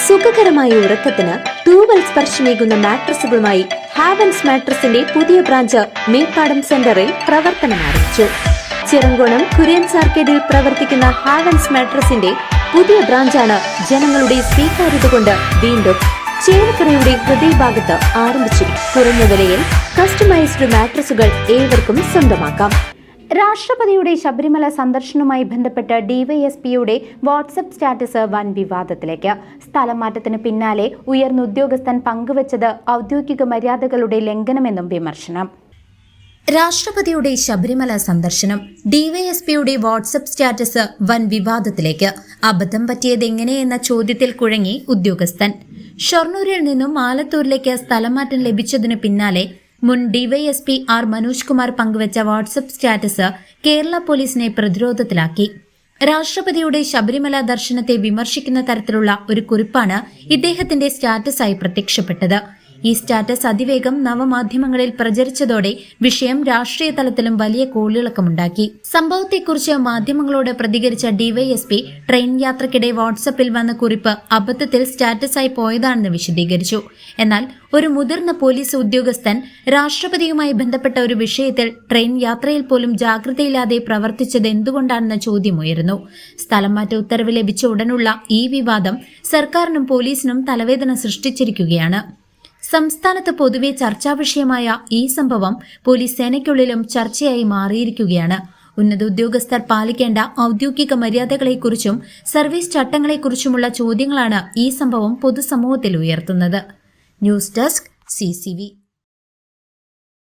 സുഖകരമായ ഉറക്കത്തിന് തൂവൽ സ്പർശമേകുന്ന മാട്രസുകളുമായി ഹാവൻസ് മാട്രസിന്റെ പുതിയ ബ്രാഞ്ച് മേപ്പാടം സെന്ററിൽ പ്രവർത്തനം ആരംഭിച്ചു. ചിറങ്കോണം കുര്യൻസ് ആർക്കേഡിൽ പ്രവർത്തിക്കുന്ന ഹാവൻസ് മാട്രസിന്റെ പുതിയ ബ്രാഞ്ചാണ് ജനങ്ങളുടെ സ്വീകാര്യത കൊണ്ട് വീണ്ടും ചേലക്കരയുടെ ഹൃദയഭാഗത്ത് ആരംഭിച്ചിരിക്കും. കുറഞ്ഞ വിലയിൽ കസ്റ്റമൈസ്ഡ് മാട്രസുകൾ ഏവർക്കും സ്വന്തമാക്കാം. രാഷ്ട്രപതിയുടെ ശബരിമല സന്ദർശനവുമായി ബന്ധപ്പെട്ട് ഡിവൈഎസ്പിയുടെ വാട്സ്ആപ്പ് സ്റ്റാറ്റസ് വൻ വിവാദത്തിലേക്ക്. സ്ഥലം മാറ്റത്തിന് പിന്നാലെ ഉയർന്ന ഉദ്യോഗസ്ഥൻ പങ്കുവച്ചത് ഔദ്യോഗിക മര്യാദകളുടെ ലംഘനമെന്നും വിമർശനം. രാഷ്ട്രപതിയുടെ ശബരിമല സന്ദർശനം, ഡിവൈഎസ്പിയുടെ വാട്സ്ആപ്പ് സ്റ്റാറ്റസ് വൻ വിവാദത്തിലേക്ക്. അബദ്ധം പറ്റിയതെങ്ങനെയെന്ന ചോദ്യത്തിൽ കുഴങ്ങി ഉദ്യോഗസ്ഥൻ. ഷൊർണൂരിൽ നിന്നും ആലത്തൂരിലേക്ക് സ്ഥലമാറ്റം ലഭിച്ചതിനു പിന്നാലെ മുൻ ഡിവൈഎസ്പി ആർ മനോജ് കുമാർ പങ്കുവച്ച വാട്സ്ആപ്പ് സ്റ്റാറ്റസ് കേരള പോലീസിനെ പ്രതിരോധത്തിലാക്കി. രാഷ്ട്രപതിയുടെ ശബരിമല ദർശനത്തെ വിമർശിക്കുന്ന തരത്തിലുള്ള ഒരു കുറിപ്പാണ് ഇദ്ദേഹത്തിന്റെ സ്റ്റാറ്റസായി പ്രത്യക്ഷപ്പെട്ടത്. ഈ സ്റ്റാറ്റസ് അതിവേഗം നവമാധ്യമങ്ങളിൽ പ്രചരിച്ചതോടെ വിഷയം രാഷ്ട്രീയ തലത്തിലും വലിയ കോളിളക്കമുണ്ടാക്കി. സംഭവത്തെക്കുറിച്ച് മാധ്യമങ്ങളോട് പ്രതികരിച്ച ഡിവൈഎസ്പി ട്രെയിൻ യാത്രക്കിടെ വാട്സാപ്പിൽ വന്ന കുറിപ്പ് അബദ്ധത്തിൽ സ്റ്റാറ്റസായി പോയതാണെന്ന് വിശദീകരിച്ചു. എന്നാൽ ഒരു മുതിർന്ന പോലീസ് ഉദ്യോഗസ്ഥൻ രാഷ്ട്രപതിയുമായി ബന്ധപ്പെട്ട ഒരു വിഷയത്തിൽ ട്രെയിൻ യാത്രയിൽ പോലും ജാഗ്രതയില്ലാതെ പ്രവർത്തിച്ചത് എന്തുകൊണ്ടാണെന്ന ചോദ്യമുയർന്നു. സ്ഥലം മാറ്റ ഉത്തരവ് ലഭിച്ച ഉടനുള്ള ഈ വിവാദം സർക്കാരിനും പോലീസിനും തലവേദന സൃഷ്ടിച്ചിരിക്കുകയാണ്. സംസ്ഥാനത്ത് പൊതുവെ ചർച്ചാ വിഷയമായ ഈ സംഭവം പോലീസ് സേനയ്ക്കുള്ളിലും ചർച്ചയായി മാറിയിരിക്കുകയാണ്. ഉന്നത ഉദ്യോഗസ്ഥർ പാലിക്കേണ്ട ഔദ്യോഗിക മര്യാദകളെക്കുറിച്ചും സർവീസ് ചട്ടങ്ങളെക്കുറിച്ചുമുള്ള ചോദ്യങ്ങളാണ് ഈ സംഭവം പൊതുസമൂഹത്തിൽ ഉയർത്തുന്നത്. News desk CCV.